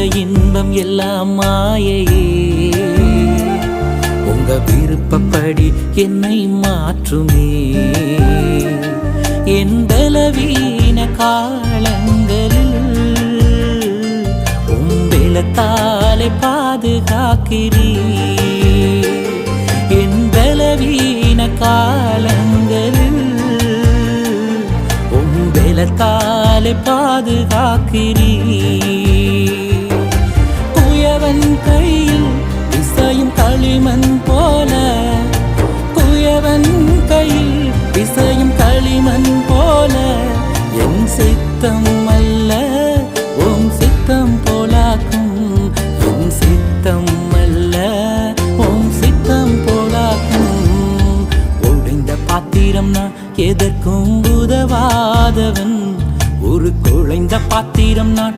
இன்பம் எல்லாம் மாயையே. உங்க விருப்பப்படி என்னை மாற்றுமே. என் பலவீன காலங்களில் உம்பெலத்தாலே பாதுகாக்கிறீர். என் பலவீன காலங்களில் உம்பெலத்தாலே பாதுகாக்கிறீர்.